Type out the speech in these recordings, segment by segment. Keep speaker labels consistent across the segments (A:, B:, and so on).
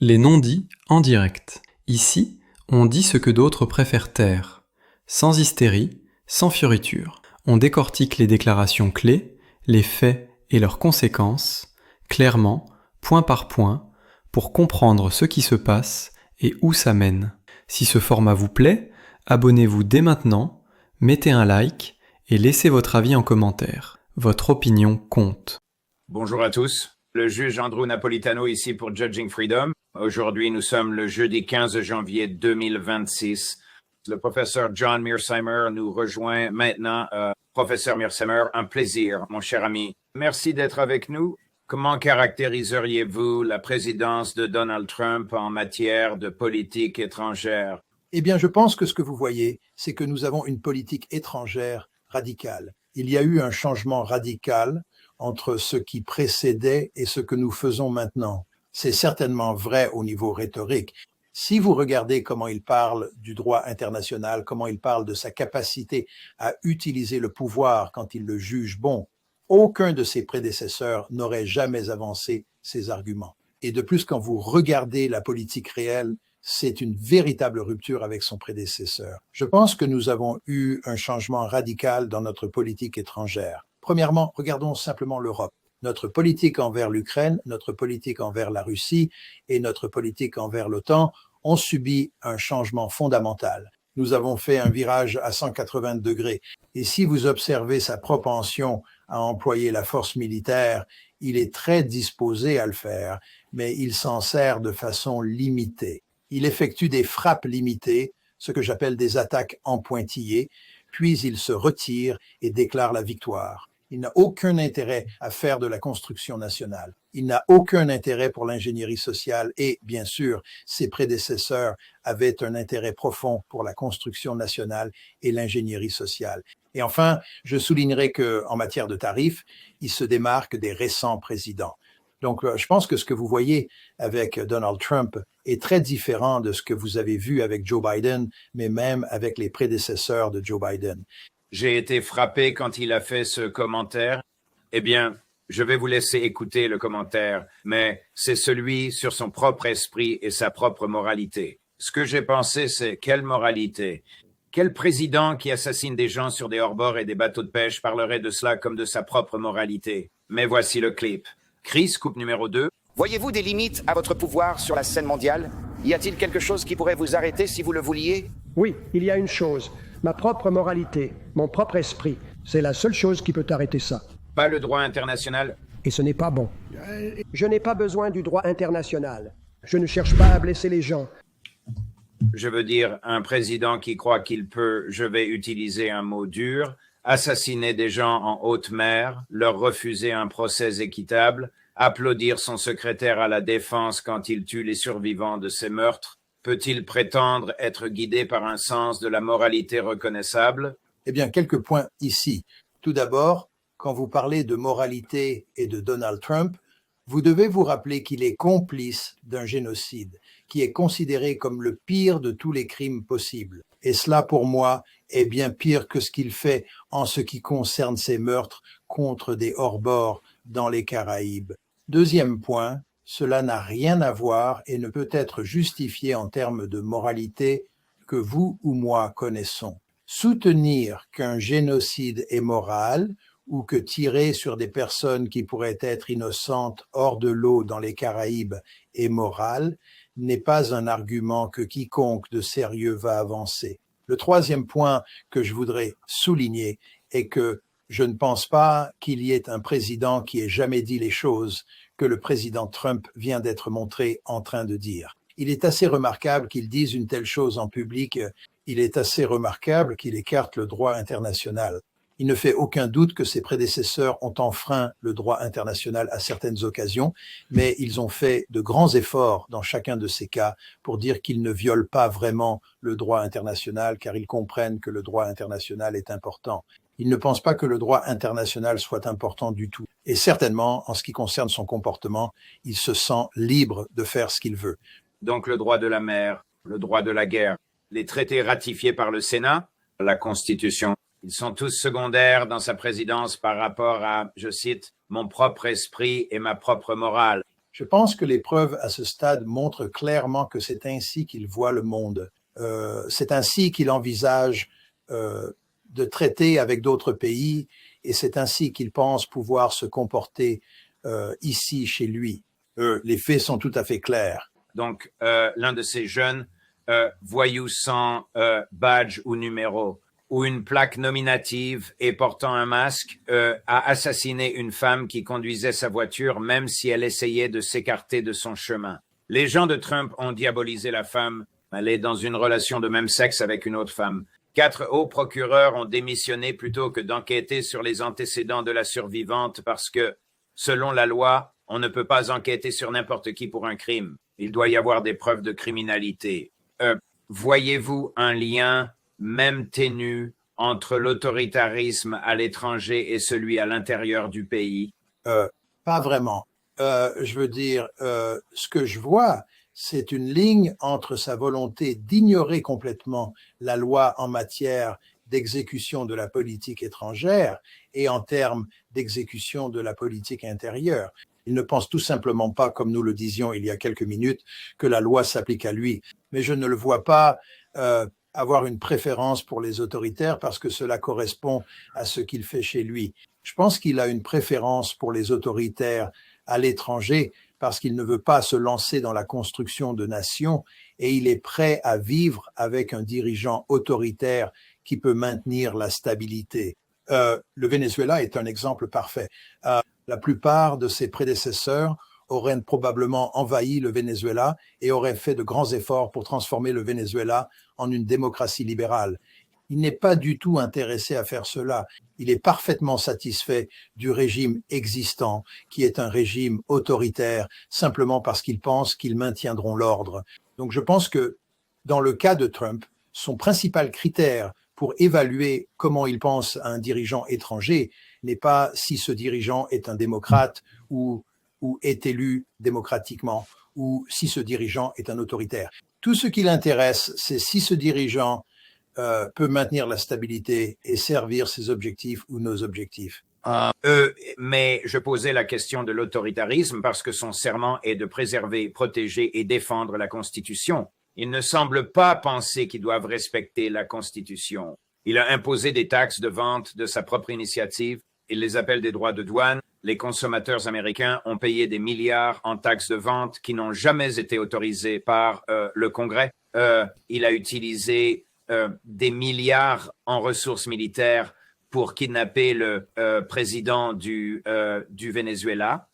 A: Les non-dits en direct. Ici, on dit ce que d'autres préfèrent taire. Sans hystérie, sans fioriture. On décortique les déclarations clés, les faits et leurs conséquences, clairement, point par point, pour comprendre ce qui se passe et où ça mène. Si ce format vous plaît, abonnez-vous dès maintenant, mettez un like et laissez votre avis en commentaire. Votre opinion compte.
B: Bonjour à tous, le juge Andrew Napolitano ici pour Judging Freedom. Aujourd'hui, nous sommes le jeudi 15 janvier 2026. Le professeur John Mearsheimer nous rejoint maintenant. Professeur Mearsheimer, un plaisir, mon cher ami. Merci d'être avec nous. Comment caractériseriez-vous la présidence de Donald Trump en matière de politique étrangère?
C: Eh bien, je pense que ce que vous voyez, c'est que nous avons une politique étrangère radicale. Il y a eu un changement radical entre ce qui précédait et ce que nous faisons maintenant. C'est certainement vrai au niveau rhétorique. Si vous regardez comment il parle du droit international, comment il parle de sa capacité à utiliser le pouvoir quand il le juge bon, aucun de ses prédécesseurs n'aurait jamais avancé ces arguments. Et de plus, quand vous regardez la politique réelle, c'est une véritable rupture avec son prédécesseur. Je pense que nous avons eu un changement radical dans notre politique étrangère. Premièrement, regardons simplement l'Europe. Notre politique envers l'Ukraine, notre politique envers la Russie et notre politique envers l'OTAN ont subi un changement fondamental. Nous avons fait un virage à 180 degrés. Et si vous observez sa propension à employer la force militaire, il est très disposé à le faire, mais il s'en sert de façon limitée. Il effectue des frappes limitées, ce que j'appelle des attaques en pointillés, puis il se retire et déclare la victoire. Il n'a aucun intérêt à faire de la construction nationale. Il n'a aucun intérêt pour l'ingénierie sociale et, bien sûr, ses prédécesseurs avaient un intérêt profond pour la construction nationale et l'ingénierie sociale. Et enfin, je soulignerai qu'en matière de tarifs, il se démarque des récents présidents. Donc, je pense que ce que vous voyez avec Donald Trump est très différent de ce que vous avez vu avec Joe Biden, mais même avec les prédécesseurs de Joe Biden.
B: J'ai été frappé quand il a fait ce commentaire. Eh bien, je vais vous laisser écouter le commentaire, mais c'est celui sur son propre esprit et sa propre moralité. Ce que j'ai pensé, c'est quelle moralité? Quel président qui assassine des gens sur des hors-bords et des bateaux de pêche parlerait de cela comme de sa propre moralité? Mais voici le clip. Chris, coupe numéro 2.
D: Voyez-vous des limites à votre pouvoir sur la scène mondiale? Y a-t-il quelque chose qui pourrait vous arrêter si vous le vouliez?
E: Oui, il y a une chose. Ma propre moralité, mon propre esprit. C'est la seule chose qui peut arrêter ça.
B: Pas le droit international?
E: Et ce n'est pas bon. Je n'ai pas besoin du droit international. Je ne cherche pas à blesser les gens.
B: Je veux dire, un président qui croit qu'il peut, je vais utiliser un mot dur, assassiner des gens en haute mer, leur refuser un procès équitable, applaudir son secrétaire à la défense quand il tue les survivants de ces meurtres, peut-il prétendre être guidé par un sens de la moralité reconnaissable?
C: Eh bien, quelques points ici. Tout d'abord, quand vous parlez de moralité et de Donald Trump, vous devez vous rappeler qu'il est complice d'un génocide, qui est considéré comme le pire de tous les crimes possibles. Et cela, pour moi, est bien pire que ce qu'il fait en ce qui concerne ces meurtres contre des hors-bords dans les Caraïbes. Deuxième point, cela n'a rien à voir et ne peut être justifié en termes de moralité que vous ou moi connaissons. Soutenir qu'un génocide est moral ou que tirer sur des personnes qui pourraient être innocentes hors de l'eau dans les Caraïbes est moral n'est pas un argument que quiconque de sérieux va avancer. Le troisième point que je voudrais souligner est que je ne pense pas qu'il y ait un président qui ait jamais dit les choses que le président Trump vient d'être montré en train de dire. Il est assez remarquable qu'il dise une telle chose en public. Il est assez remarquable qu'il écarte le droit international. Il ne fait aucun doute que ses prédécesseurs ont enfreint le droit international à certaines occasions, mais ils ont fait de grands efforts dans chacun de ces cas pour dire qu'ils ne violent pas vraiment le droit international, car ils comprennent que le droit international est important. Ils ne pensent pas que le droit international soit important du tout. Et certainement, en ce qui concerne son comportement, il se sent libre de faire ce qu'il veut.
B: Donc le droit de la mer, le droit de la guerre, les traités ratifiés par le Sénat, la Constitution, ils sont tous secondaires dans sa présidence par rapport à, je cite, mon propre esprit et ma propre morale.
C: Je pense que les preuves à ce stade montrent clairement que c'est ainsi qu'il voit le monde. C'est ainsi qu'il envisage de traiter avec d'autres pays et c'est ainsi qu'il pense pouvoir se comporter ici, chez lui. Les faits sont tout à fait clairs.
B: Donc, l'un de ces jeunes voyous sans badge ou numéro ou une plaque nominative et portant un masque a assassiné une femme qui conduisait sa voiture même si elle essayait de s'écarter de son chemin. Les gens de Trump ont diabolisé la femme. Elle est dans une relation de même sexe avec une autre femme. 4 hauts procureurs ont démissionné plutôt que d'enquêter sur les antécédents de la survivante parce que, selon la loi, on ne peut pas enquêter sur n'importe qui pour un crime. Il doit y avoir des preuves de criminalité. Voyez-vous un lien, même ténu, entre l'autoritarisme à l'étranger et celui à l'intérieur du pays?
C: Pas vraiment. Je veux dire, ce que je vois, c'est une ligne entre sa volonté d'ignorer complètement la loi en matière d'exécution de la politique étrangère et en termes d'exécution de la politique intérieure. Il ne pense tout simplement pas, comme nous le disions il y a quelques minutes, que la loi s'applique à lui. Mais je ne le vois pas avoir une préférence pour les autoritaires parce que cela correspond à ce qu'il fait chez lui. Je pense qu'il a une préférence pour les autoritaires à l'étranger parce qu'il ne veut pas se lancer dans la construction de nations et il est prêt à vivre avec un dirigeant autoritaire qui peut maintenir la stabilité. Le Venezuela est un exemple parfait. La plupart de ses prédécesseurs auraient probablement envahi le Venezuela et auraient fait de grands efforts pour transformer le Venezuela en une démocratie libérale. Il n'est pas du tout intéressé à faire cela. Il est parfaitement satisfait du régime existant, qui est un régime autoritaire, simplement parce qu'il pense qu'ils maintiendront l'ordre. Donc je pense que dans le cas de Trump, son principal critère pour évaluer comment il pense à un dirigeant étranger n'est pas si ce dirigeant est un démocrate ou est élu démocratiquement, ou si ce dirigeant est un autoritaire. Tout ce qui l'intéresse, c'est si ce dirigeant peut maintenir la stabilité et servir ses objectifs ou nos objectifs.
B: Mais je posais la question de l'autoritarisme parce que son serment est de préserver, protéger et défendre la Constitution. Il ne semble pas penser qu'ils doivent respecter la Constitution. Il a imposé des taxes de vente de sa propre initiative. Il les appelle des droits de douane. Les consommateurs américains ont payé des milliards en taxes de vente qui n'ont jamais été autorisées par le Congrès. Il a utilisé des milliards en ressources militaires pour kidnapper le président du Venezuela.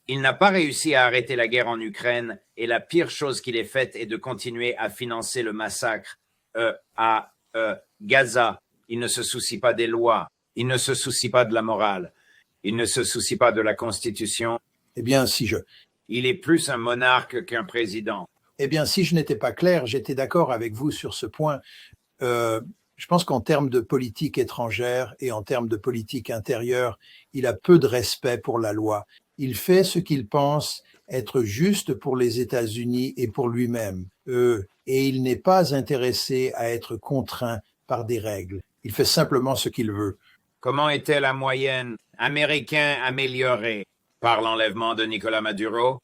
B: Il n'a pas réussi à arrêter la guerre en Ukraine et la pire chose qu'il ait faite est de continuer à financer le massacre à Gaza. Il ne se soucie pas des lois, il ne se soucie pas de la morale, il ne se soucie pas de la Constitution.
C: Eh bien, si je...
B: Il est plus un monarque qu'un président.
C: Eh bien, si je n'étais pas clair, j'étais d'accord avec vous sur ce point. Je pense qu'en termes de politique étrangère et en termes de politique intérieure, il a peu de respect pour la loi. Il fait ce qu'il pense être juste pour les États-Unis et pour lui-même. Et il n'est pas intéressé à être contraint par des règles. Il fait simplement ce qu'il veut.
B: Comment était la moyenne américain améliorée par l'enlèvement de Nicolas Maduro?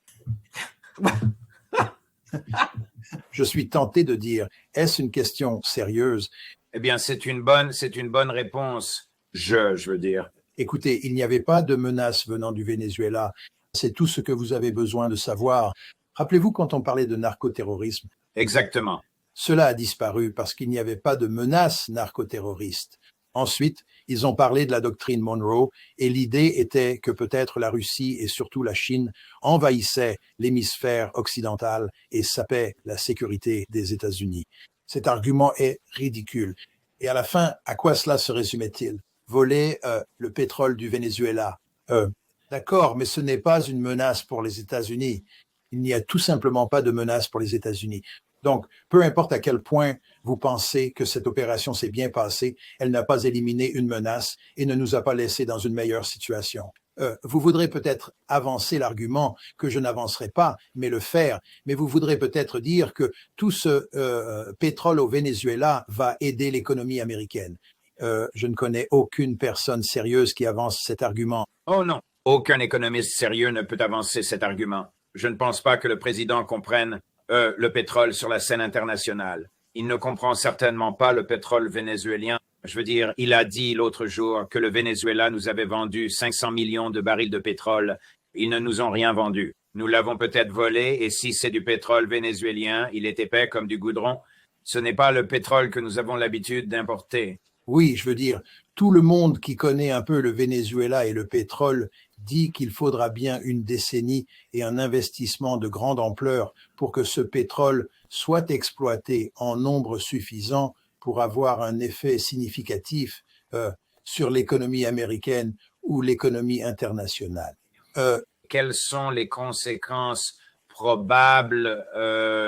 C: Je suis tenté de dire, est-ce une question sérieuse?
B: Eh bien, c'est une bonne réponse. Je veux dire.
C: Écoutez, il n'y avait pas de menace venant du Venezuela. C'est tout ce que vous avez besoin de savoir. Rappelez-vous quand on parlait de narcoterrorisme.
B: Exactement.
C: Cela a disparu parce qu'il n'y avait pas de menace narcoterroriste. Ensuite, ils ont parlé de la doctrine Monroe et l'idée était que peut-être la Russie et surtout la Chine envahissaient l'hémisphère occidental et sapaient la sécurité des États-Unis. Cet argument est ridicule. Et à la fin, à quoi cela se résumait-il? Voler le pétrole du Venezuela. D'accord, mais ce n'est pas une menace pour les États-Unis. Il n'y a tout simplement pas de menace pour les États-Unis. Donc, peu importe à quel point vous pensez que cette opération s'est bien passée, elle n'a pas éliminé une menace et ne nous a pas laissé dans une meilleure situation. Vous voudrez peut-être avancer l'argument que je n'avancerai pas, mais le faire. Mais vous voudrez peut-être dire que tout ce pétrole au Venezuela va aider l'économie américaine. Je ne connais aucune personne sérieuse qui avance cet argument.
B: Oh non, Aucun économiste sérieux ne peut avancer cet argument. Je ne pense pas que le président comprenne le pétrole sur la scène internationale. Il ne comprend certainement pas le pétrole vénézuélien. Je veux dire, il a dit l'autre jour que le Venezuela nous avait vendu 500 millions de barils de pétrole. Ils ne nous ont rien vendu. Nous l'avons peut-être volé, et si c'est du pétrole vénézuélien, il est épais comme du goudron. Ce n'est pas le pétrole que nous avons l'habitude d'importer.
C: Oui, je veux dire, tout le monde qui connaît un peu le Venezuela et le pétrole dit qu'il faudra bien une décennie et un investissement de grande ampleur pour que ce pétrole soit exploité en nombre suffisant pour avoir un effet significatif sur l'économie américaine ou l'économie internationale.
B: Quelles sont les conséquences probables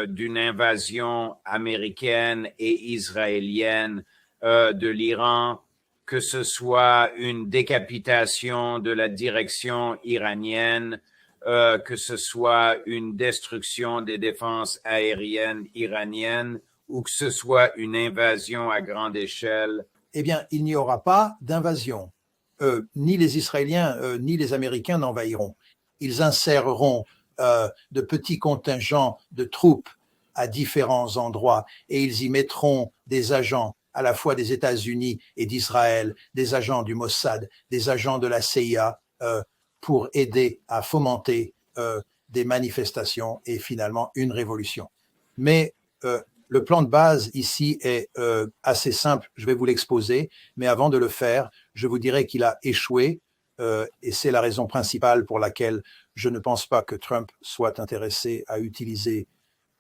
B: d'une invasion américaine et israélienne de l'Iran, que ce soit une décapitation de la direction iranienne, que ce soit une destruction des défenses aériennes iraniennes, ou que ce soit une invasion à grande échelle?
C: Eh bien, il n'y aura pas d'invasion. Ni les Israéliens ni les Américains n'envahiront. Ils inséreront de petits contingents de troupes à différents endroits et ils y mettront des agents à la fois des États-Unis et d'Israël, des agents du Mossad, des agents de la CIA pour aider à fomenter des manifestations et finalement une révolution. Mais le plan de base ici est assez simple, je vais vous l'exposer, mais avant de le faire, je vous dirai qu'il a échoué et c'est la raison principale pour laquelle je ne pense pas que Trump soit intéressé à utiliser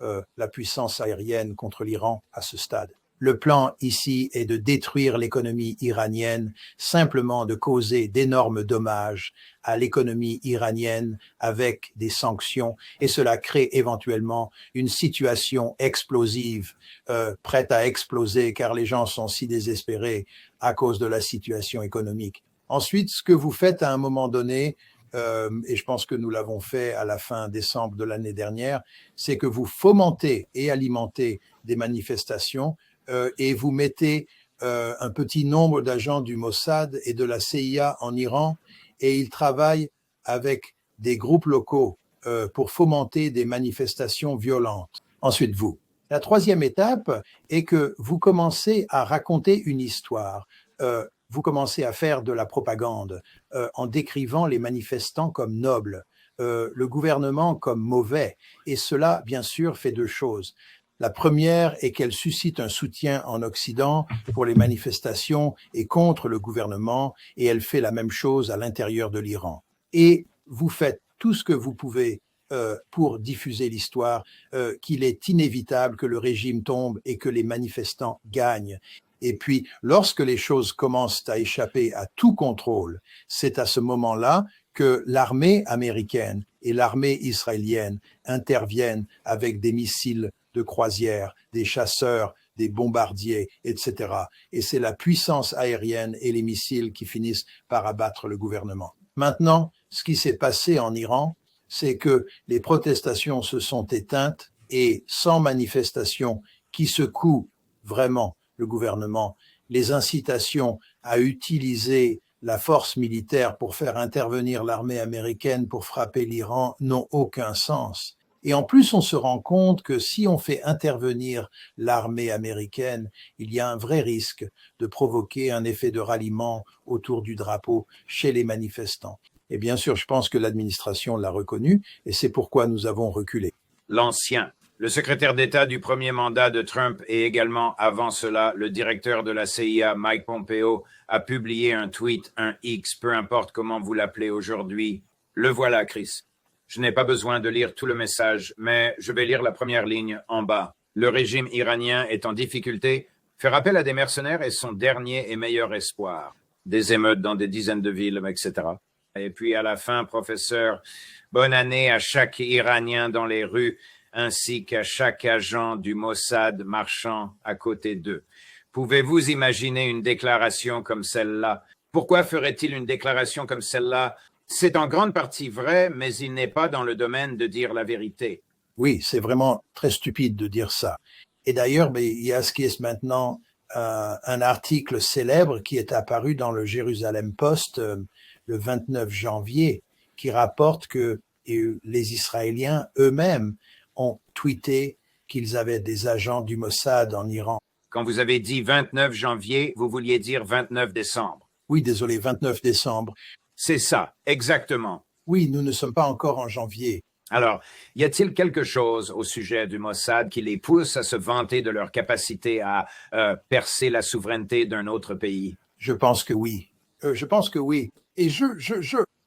C: la puissance aérienne contre l'Iran à ce stade. Le plan ici est de détruire l'économie iranienne, simplement de causer d'énormes dommages à l'économie iranienne avec des sanctions, et cela crée éventuellement une situation explosive, prête à exploser car les gens sont si désespérés à cause de la situation économique. Ensuite, ce que vous faites à un moment donné, et je pense que nous l'avons fait à la fin décembre de l'année dernière, c'est que vous fomentez et alimentez des manifestations et vous mettez un petit nombre d'agents du Mossad et de la CIA en Iran et ils travaillent avec des groupes locaux pour fomenter des manifestations violentes. Ensuite, vous. La troisième étape est que vous commencez à raconter une histoire. Vous commencez à faire de la propagande en décrivant les manifestants comme nobles, le gouvernement comme mauvais. Et cela, bien sûr, fait deux choses. La première est qu'elle suscite un soutien en Occident pour les manifestations et contre le gouvernement, et elle fait la même chose à l'intérieur de l'Iran. Et vous faites tout ce que vous pouvez pour diffuser l'histoire, qu'il est inévitable que le régime tombe et que les manifestants gagnent. Et puis, lorsque les choses commencent à échapper à tout contrôle, c'est à ce moment-là que l'armée américaine et l'armée israélienne interviennent avec des missiles de croisière, des chasseurs, des bombardiers, etc. Et c'est la puissance aérienne et les missiles qui finissent par abattre le gouvernement. Maintenant, ce qui s'est passé en Iran, c'est que les protestations se sont éteintes et sans manifestation qui secouent vraiment le gouvernement, les incitations à utiliser la force militaire pour faire intervenir l'armée américaine pour frapper l'Iran n'ont aucun sens. Et en plus, on se rend compte que si on fait intervenir l'armée américaine, il y a un vrai risque de provoquer un effet de ralliement autour du drapeau chez les manifestants. Et bien sûr, je pense que l'administration l'a reconnu et c'est pourquoi nous avons reculé.
B: L'ancien. Le secrétaire d'État du premier mandat de Trump et également avant cela, le directeur de la CIA, Mike Pompeo, a publié un tweet, un X, peu importe comment vous l'appelez aujourd'hui. Le voilà, Chris. Je n'ai pas besoin de lire tout le message, mais je vais lire la première ligne en bas. Le régime iranien est en difficulté. Faire appel à des mercenaires est son dernier et meilleur espoir. Des émeutes dans des dizaines de villes, etc. Et puis à la fin, professeur, bonne année à chaque Iranien dans les rues, ainsi qu'à chaque agent du Mossad marchant à côté d'eux. Pouvez-vous imaginer une déclaration comme celle-là? Pourquoi ferait-il une déclaration comme celle-là? C'est en grande partie vrai, mais il n'est pas dans le domaine de dire la vérité.
C: Oui, c'est vraiment très stupide de dire ça. Et d'ailleurs, il y a ce qui est maintenant un article célèbre qui est apparu dans le Jérusalem Post le 29 janvier qui rapportent que les Israéliens eux-mêmes ont tweeté qu'ils avaient des agents du Mossad en Iran.
B: Quand vous avez dit 29 janvier, vous vouliez dire 29 décembre.
C: Oui, désolé, 29 décembre.
B: C'est ça, exactement.
C: Oui, nous ne sommes pas encore en janvier.
B: Alors, y a-t-il quelque chose au sujet du Mossad qui les pousse à se vanter de leur capacité à percer la souveraineté d'un autre pays?
C: Je pense que oui. Je pense que oui. Et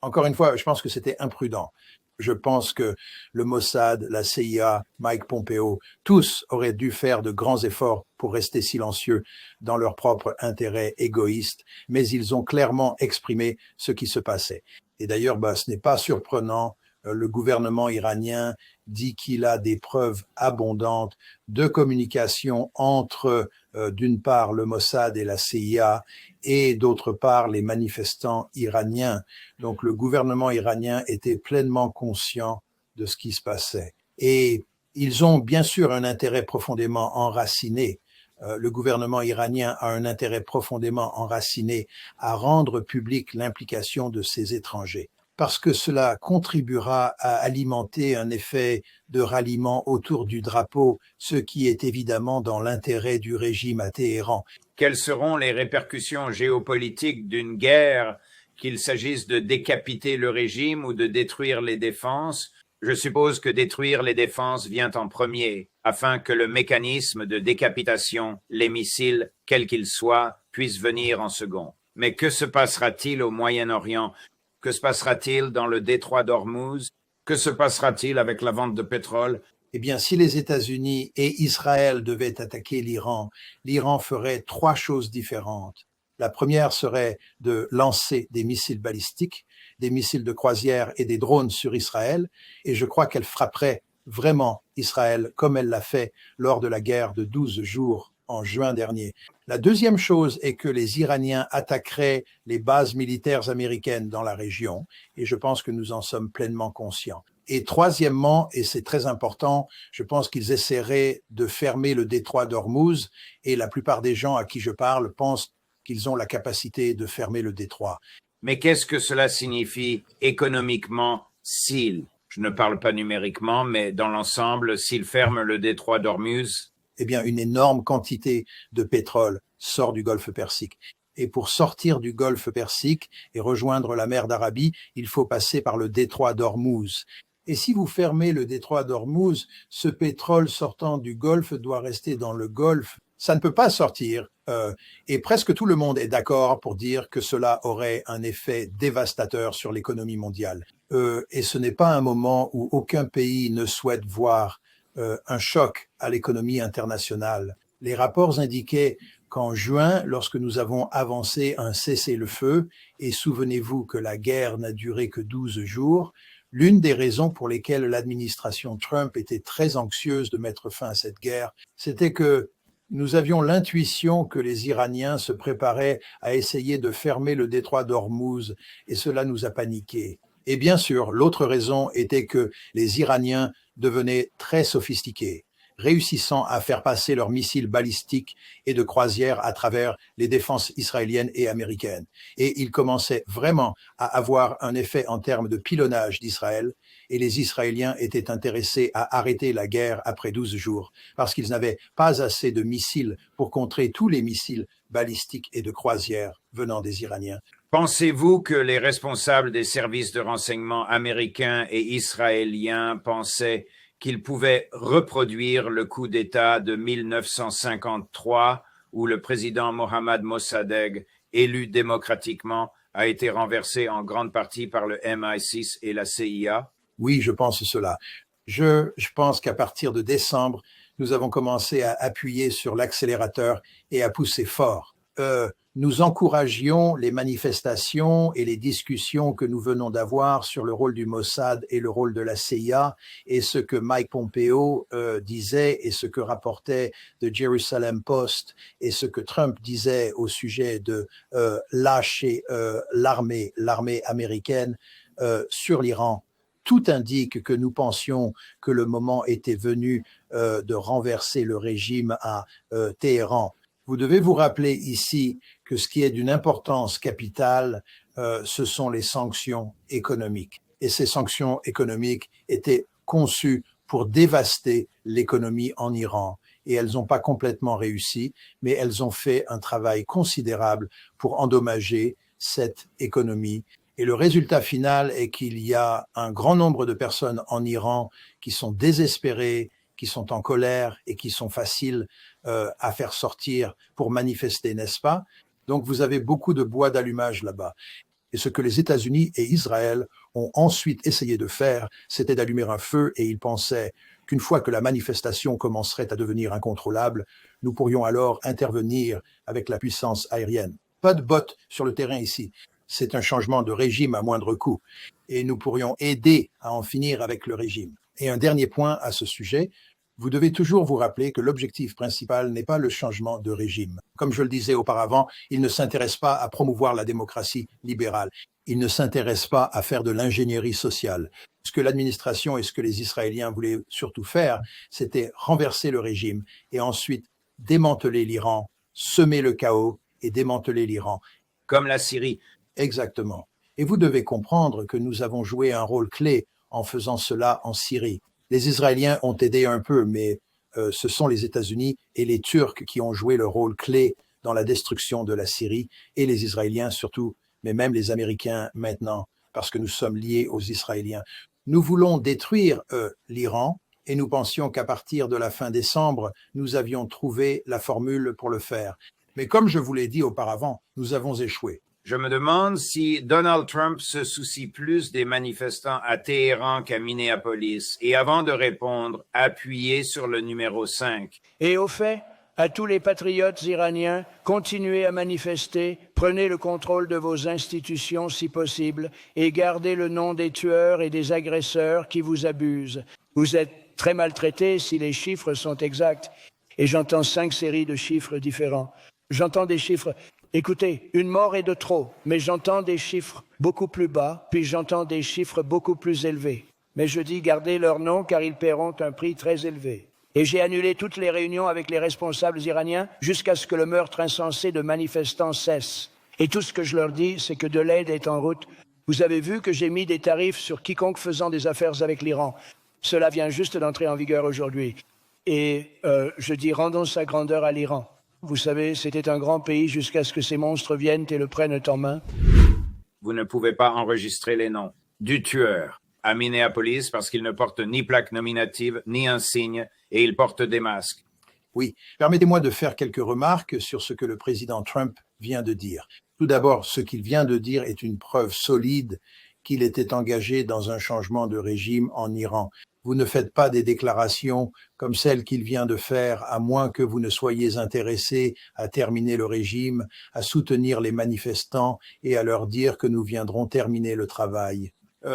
C: encore une fois, je pense que c'était imprudent. Je pense que le Mossad, la CIA, Mike Pompeo, tous auraient dû faire de grands efforts pour rester silencieux dans leur propre intérêt égoïste, mais ils ont clairement exprimé ce qui se passait. Et d'ailleurs, ce n'est pas surprenant. Le gouvernement iranien dit qu'il a des preuves abondantes de communication entre, d'une part, le Mossad et la CIA et d'autre part, les manifestants iraniens. Donc, le gouvernement iranien était pleinement conscient de ce qui se passait. Et ils ont bien sûr un intérêt profondément enraciné. Le gouvernement iranien a un intérêt profondément enraciné à rendre publique l'implication de ces étrangers, parce que cela contribuera à alimenter un effet de ralliement autour du drapeau, ce qui est évidemment dans l'intérêt du régime à Téhéran.
B: Quelles seront les répercussions géopolitiques d'une guerre, qu'il s'agisse de décapiter le régime ou de détruire les défenses? Je suppose que détruire les défenses vient en premier, afin que le mécanisme de décapitation, les missiles, quels qu'ils soient, puisse venir en second. Mais que se passera-t-il au Moyen-Orient? Que se passera-t-il dans le détroit d'Ormuz? Que se passera-t-il avec la vente de pétrole?
C: Eh bien, si les États-Unis et Israël devaient attaquer l'Iran, l'Iran ferait 3 choses différentes. La première serait de lancer des missiles balistiques, des missiles de croisière et des drones sur Israël, et je crois qu'elle frapperait vraiment Israël comme elle l'a fait lors de la guerre de 12 jours en juin dernier. La deuxième chose est que les Iraniens attaqueraient les bases militaires américaines dans la région, et je pense que nous en sommes pleinement conscients. Et troisièmement, et c'est très important, je pense qu'ils essaieraient de fermer le détroit d'Ormuz, et la plupart des gens à qui je parle pensent qu'ils ont la capacité de fermer le détroit.
B: Mais qu'est-ce que cela signifie économiquement s'ils, je ne parle pas numériquement, mais dans l'ensemble, s'ils ferment le détroit d'Ormuz?
C: Eh bien, une énorme quantité de pétrole sort du golfe Persique. Et pour sortir du golfe Persique et rejoindre la mer d'Arabie, il faut passer par le détroit d'Ormuz. Et si vous fermez le détroit d'Ormuz, ce pétrole sortant du golfe doit rester dans le golfe. Ça ne peut pas sortir. Et presque tout le monde est d'accord pour dire que cela aurait un effet dévastateur sur l'économie mondiale. Et ce n'est pas un moment où aucun pays ne souhaite voir un choc à l'économie internationale. Les rapports indiquaient qu'en juin, lorsque nous avons avancé un cessez-le-feu, et souvenez-vous que la guerre n'a duré que 12 jours, l'une des raisons pour lesquelles l'administration Trump était très anxieuse de mettre fin à cette guerre, c'était que nous avions l'intuition que les Iraniens se préparaient à essayer de fermer le détroit d'Ormuz, et cela nous a paniqués. Et bien sûr, l'autre raison était que les Iraniens devenaient très sophistiqués, réussissant à faire passer leurs missiles balistiques et de croisière à travers les défenses israéliennes et américaines. Et ils commençaient vraiment à avoir un effet en termes de pilonnage d'Israël, et les Israéliens étaient intéressés à arrêter la guerre après 12 jours, parce qu'ils n'avaient pas assez de missiles pour contrer tous les missiles balistiques et de croisière venant des Iraniens.
B: Pensez-vous que les responsables des services de renseignement américains et israéliens pensaient qu'ils pouvaient reproduire le coup d'État de 1953 où le président Mohammad Mossadegh, élu démocratiquement, a été renversé en grande partie par le MI6 et la CIA?
C: Oui, je pense cela. Je pense qu'à partir de décembre, nous avons commencé à appuyer sur l'accélérateur et à pousser fort. Nous encouragions les manifestations et les discussions que nous venons d'avoir sur le rôle du Mossad et le rôle de la CIA, et ce que Mike Pompeo disait et ce que rapportait The Jerusalem Post et ce que Trump disait au sujet de lâcher l'armée américaine sur l'Iran. Tout indique que nous pensions que le moment était venu de renverser le régime à Téhéran. Vous devez vous rappeler ici que ce qui est d'une importance capitale, ce sont les sanctions économiques. Et ces sanctions économiques étaient conçues pour dévaster l'économie en Iran. Et elles n'ont pas complètement réussi, mais elles ont fait un travail considérable pour endommager cette économie. Et le résultat final est qu'il y a un grand nombre de personnes en Iran qui sont désespérées, qui sont en colère et qui sont faciles à faire sortir pour manifester, n'est-ce pas? Donc vous avez beaucoup de bois d'allumage là-bas. Et ce que les États-Unis et Israël ont ensuite essayé de faire, c'était d'allumer un feu, et ils pensaient qu'une fois que la manifestation commencerait à devenir incontrôlable, nous pourrions alors intervenir avec la puissance aérienne. Pas de bottes sur le terrain ici. C'est un changement de régime à moindre coût, et nous pourrions aider à en finir avec le régime. Et un dernier point à ce sujet, vous devez toujours vous rappeler que l'objectif principal n'est pas le changement de régime. Comme je le disais auparavant, il ne s'intéresse pas à promouvoir la démocratie libérale. Il ne s'intéresse pas à faire de l'ingénierie sociale. Ce que l'administration et ce que les Israéliens voulaient surtout faire, c'était renverser le régime et ensuite démanteler l'Iran, semer le chaos et démanteler l'Iran.
B: Comme la Syrie.
C: Exactement. Et vous devez comprendre que nous avons joué un rôle clé en faisant cela en Syrie. Les Israéliens ont aidé un peu, mais ce sont les États-Unis et les Turcs qui ont joué le rôle clé dans la destruction de la Syrie, et les Israéliens surtout, mais même les Américains maintenant, parce que nous sommes liés aux Israéliens. Nous voulons détruire l'Iran, et nous pensions qu'à partir de la fin décembre, nous avions trouvé la formule pour le faire. Mais comme je vous l'ai dit auparavant, nous avons échoué.
B: Je me demande si Donald Trump se soucie plus des manifestants à Téhéran qu'à Minneapolis. Et avant de répondre, appuyez sur le numéro 5.
F: Et au fait, à tous les patriotes iraniens, continuez à manifester, prenez le contrôle de vos institutions si possible et gardez le nom des tueurs et des agresseurs qui vous abusent. Vous êtes très maltraités si les chiffres sont exacts. Et j'entends 5 séries de chiffres différents. J'entends des chiffres... Écoutez, une mort est de trop, mais j'entends des chiffres beaucoup plus bas, puis j'entends des chiffres beaucoup plus élevés. Mais je dis gardez leur nom car ils paieront un prix très élevé. Et j'ai annulé toutes les réunions avec les responsables iraniens jusqu'à ce que le meurtre insensé de manifestants cesse. Et tout ce que je leur dis, c'est que de l'aide est en route. Vous avez vu que j'ai mis des tarifs sur quiconque faisant des affaires avec l'Iran. Cela vient juste d'entrer en vigueur aujourd'hui. Et je dis rendons sa grandeur à l'Iran. Vous savez, c'était un grand pays jusqu'à ce que ces monstres viennent et le prennent en main.
B: Vous ne pouvez pas enregistrer les noms du tueur à Minneapolis parce qu'il ne porte ni plaque nominative, ni insigne, et il porte des masques.
C: Oui, permettez-moi de faire quelques remarques sur ce que le président Trump vient de dire. Tout d'abord, ce qu'il vient de dire est une preuve solide qu'il était engagé dans un changement de régime en Iran. Vous ne faites pas des déclarations comme celles qu'il vient de faire, à moins que vous ne soyez intéressé à terminer le régime, à soutenir les manifestants et à leur dire que nous viendrons terminer le travail.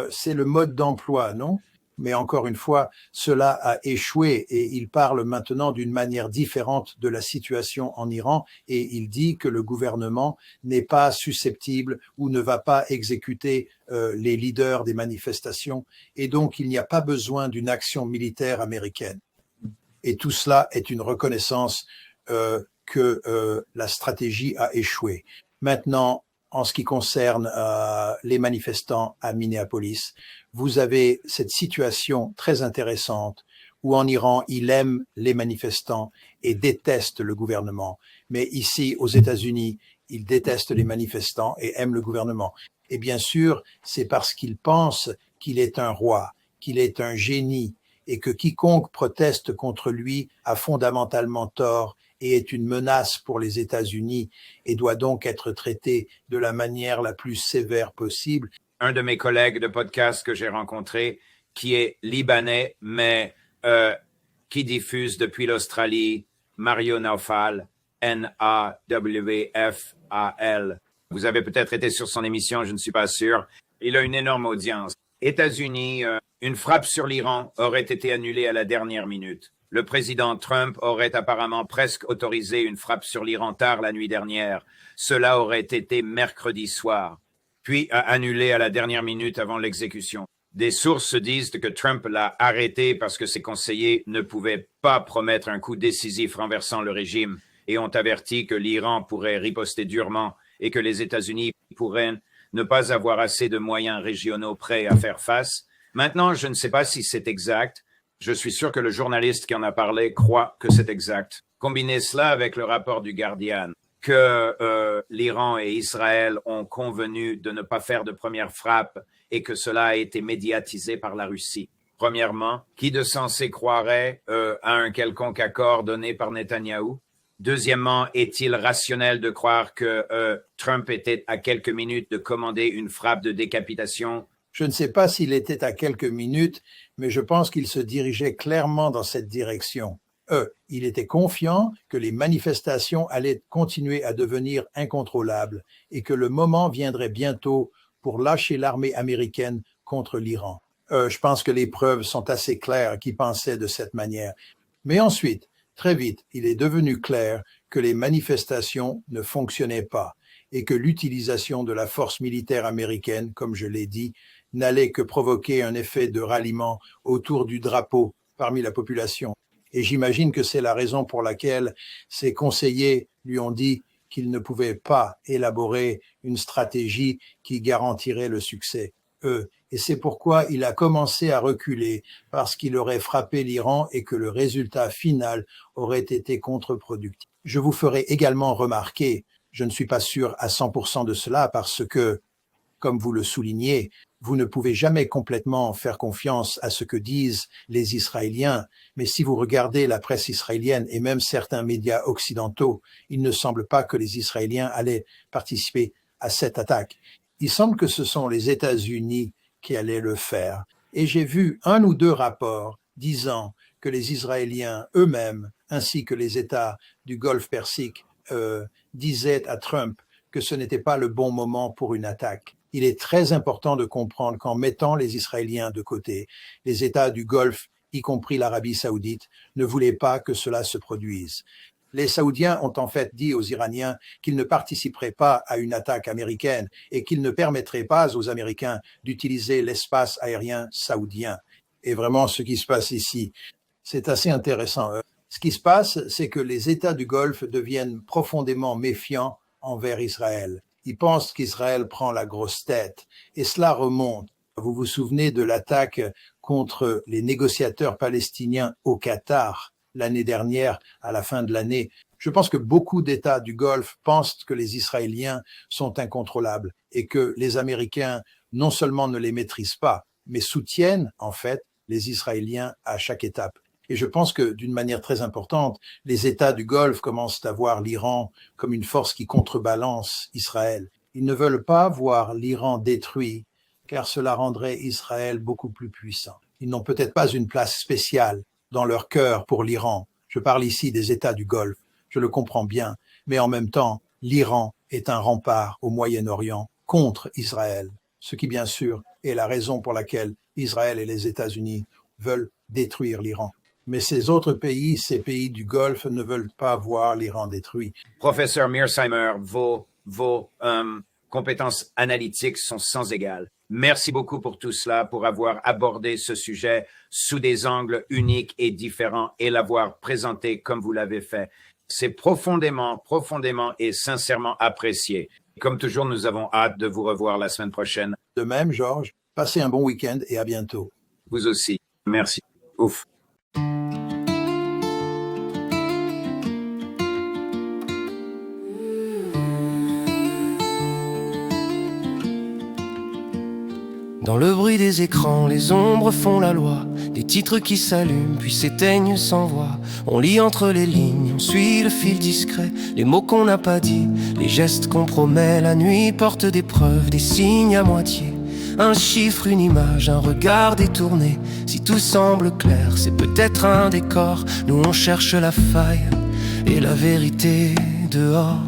C: C'est le mode d'emploi, non? Mais encore une fois, cela a échoué et il parle maintenant d'une manière différente de la situation en Iran et il dit que le gouvernement n'est pas susceptible ou ne va pas exécuter les leaders des manifestations et donc il n'y a pas besoin d'une action militaire américaine. Et tout cela est une reconnaissance que la stratégie a échoué. Maintenant, en ce qui concerne les manifestants à Minneapolis, vous avez cette situation très intéressante où en Iran, il aime les manifestants et déteste le gouvernement. Mais ici, aux États-Unis, il déteste les manifestants et aime le gouvernement. Et bien sûr, c'est parce qu'il pense qu'il est un roi, qu'il est un génie et que quiconque proteste contre lui a fondamentalement tort et est une menace pour les États-Unis et doit donc être traité de la manière la plus sévère possible.
B: Un de mes collègues de podcast que j'ai rencontré, qui est libanais, mais qui diffuse depuis l'Australie, Mario Naufal, Nawfal. Vous avez peut-être été sur son émission, je ne suis pas sûr. Il a une énorme audience. États-Unis, une frappe sur l'Iran aurait été annulée à la dernière minute. Le président Trump aurait apparemment presque autorisé une frappe sur l'Iran tard la nuit dernière. Cela aurait été mercredi soir, puis a annulé à la dernière minute avant l'exécution. Des sources disent que Trump l'a arrêté parce que ses conseillers ne pouvaient pas promettre un coup décisif renversant le régime et ont averti que l'Iran pourrait riposter durement et que les États-Unis pourraient ne pas avoir assez de moyens régionaux prêts à faire face. Maintenant, je ne sais pas si c'est exact. Je suis sûr que le journaliste qui en a parlé croit que c'est exact. Combinez cela avec le rapport du Guardian, que l'Iran et Israël ont convenu de ne pas faire de première frappe et que cela a été médiatisé par la Russie. Premièrement, qui de censé croirait à un quelconque accord donné par Netanyahou? Deuxièmement, est-il rationnel de croire que Trump était à quelques minutes de commander une frappe de décapitation?
C: Je ne sais pas s'il était à quelques minutes, mais je pense qu'il se dirigeait clairement dans cette direction. Il était confiant que les manifestations allaient continuer à devenir incontrôlables et que le moment viendrait bientôt pour lâcher l'armée américaine contre l'Iran. Je pense que les preuves sont assez claires qu'il pensait de cette manière. Mais ensuite, très vite, il est devenu clair que les manifestations ne fonctionnaient pas et que l'utilisation de la force militaire américaine, comme je l'ai dit, n'allait que provoquer un effet de ralliement autour du drapeau parmi la population. Et j'imagine que c'est la raison pour laquelle ses conseillers lui ont dit qu'ils ne pouvaient pas élaborer une stratégie qui garantirait le succès. Et c'est pourquoi il a commencé à reculer, parce qu'il aurait frappé l'Iran et que le résultat final aurait été contre-productif. Je vous ferai également remarquer, je ne suis pas sûr à 100% de cela, parce que, comme vous le soulignez, vous ne pouvez jamais complètement faire confiance à ce que disent les Israéliens, mais si vous regardez la presse israélienne et même certains médias occidentaux, il ne semble pas que les Israéliens allaient participer à cette attaque. Il semble que ce sont les États-Unis qui allaient le faire. Et j'ai vu 1 ou 2 rapports disant que les Israéliens eux-mêmes, ainsi que les États du Golfe Persique, disaient à Trump que ce n'était pas le bon moment pour une attaque. Il est très important de comprendre qu'en mettant les Israéliens de côté, les États du Golfe, y compris l'Arabie saoudite, ne voulaient pas que cela se produise. Les Saoudiens ont en fait dit aux Iraniens qu'ils ne participeraient pas à une attaque américaine et qu'ils ne permettraient pas aux Américains d'utiliser l'espace aérien saoudien. Et vraiment, ce qui se passe ici, c'est assez intéressant. Ce qui se passe, c'est que les États du Golfe deviennent profondément méfiants envers Israël. Ils pensent qu'Israël prend la grosse tête et cela remonte. Vous vous souvenez de l'attaque contre les négociateurs palestiniens au Qatar l'année dernière, à la fin de l'année. Je pense que beaucoup d'États du Golfe pensent que les Israéliens sont incontrôlables et que les Américains non seulement ne les maîtrisent pas, mais soutiennent en fait les Israéliens à chaque étape. Et je pense que d'une manière très importante, les États du Golfe commencent à voir l'Iran comme une force qui contrebalance Israël. Ils ne veulent pas voir l'Iran détruit, car cela rendrait Israël beaucoup plus puissant. Ils n'ont peut-être pas une place spéciale dans leur cœur pour l'Iran. Je parle ici des États du Golfe, je le comprends bien, mais en même temps, l'Iran est un rempart au Moyen-Orient contre Israël, ce qui bien sûr est la raison pour laquelle Israël et les États-Unis veulent détruire l'Iran. Mais ces autres pays, ces pays du Golfe, ne veulent pas voir l'Iran détruit.
B: Professeur Mearsheimer, vos compétences analytiques sont sans égales. Merci beaucoup pour tout cela, pour avoir abordé ce sujet sous des angles uniques et différents et l'avoir présenté comme vous l'avez fait. C'est profondément et sincèrement apprécié. Comme toujours, nous avons hâte de vous revoir la semaine prochaine.
C: De même, Georges, passez un bon week-end et à bientôt.
B: Vous aussi. Merci. Ouf.
G: Dans le bruit des écrans, les ombres font la loi. Des titres qui s'allument puis s'éteignent sans voix. On lit entre les lignes, on suit le fil discret. Les mots qu'on n'a pas dit, les gestes qu'on promet. La nuit porte des preuves, des signes à moitié. Un chiffre, une image, un regard détourné. Si tout semble clair, c'est peut-être un décor. Nous on cherche la faille et la vérité dehors.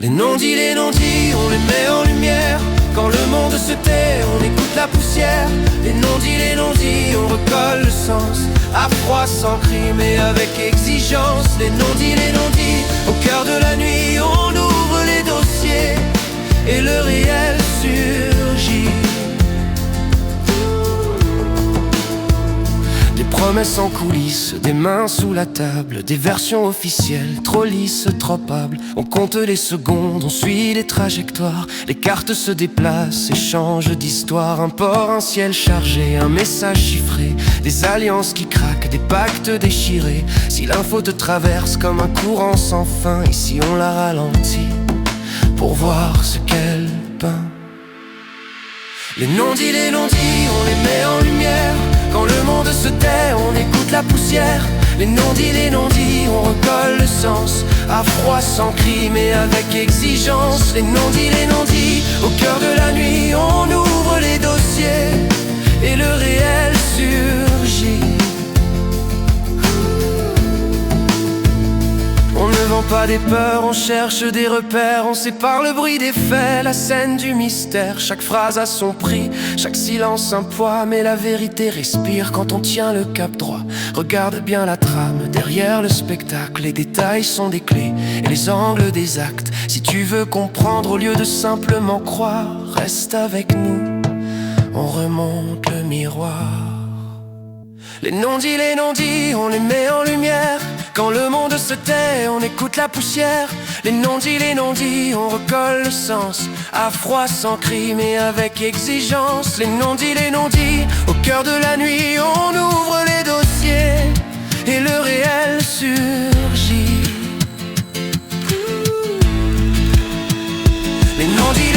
G: Les non-dits, on les met en lumière. Quand le monde se tait, on écoute la poussière. Les non-dits, on recolle le sens. À froid, sans cri, mais avec exigence. Les non-dits, au cœur de la nuit, on ouvre les dossiers et le réel surgit. Des promesses promesses en coulisses, des mains sous la table, des versions officielles, trop lisses, trop hables. On compte les secondes, on suit les trajectoires, les cartes se déplacent et changent d'histoire. Un port, un ciel chargé, un message chiffré, des alliances qui craquent, des pactes déchirés. Si l'info te traverse comme un courant sans fin, ici on la ralentit pour voir ce qu'elle peint. Les non-dits, on les met en lumière. Quand le monde se tait, on écoute la poussière. Les non-dits, on recolle le sens. À froid, sans cri, mais avec exigence. Les non-dits, au cœur de la nuit, on ouvre les dossiers et le réel surgit. On ne vend pas des peurs, on cherche des repères. On sépare le bruit des faits, la scène du mystère. Chaque phrase a son prix, chaque silence un poids. Mais la vérité respire quand on tient le cap droit. Regarde bien la trame, derrière le spectacle. Les détails sont des clés et les angles des actes. Si tu veux comprendre au lieu de simplement croire, reste avec nous, on remonte le miroir. Les non-dits, on les met en lumière. Quand le monde se tait, on écoute la poussière. Les non-dits, on recolle le sens. À froid, sans cri, mais avec exigence. Les non-dits, au cœur de la nuit, on ouvre les dossiers et le réel surgit. Les non-dits,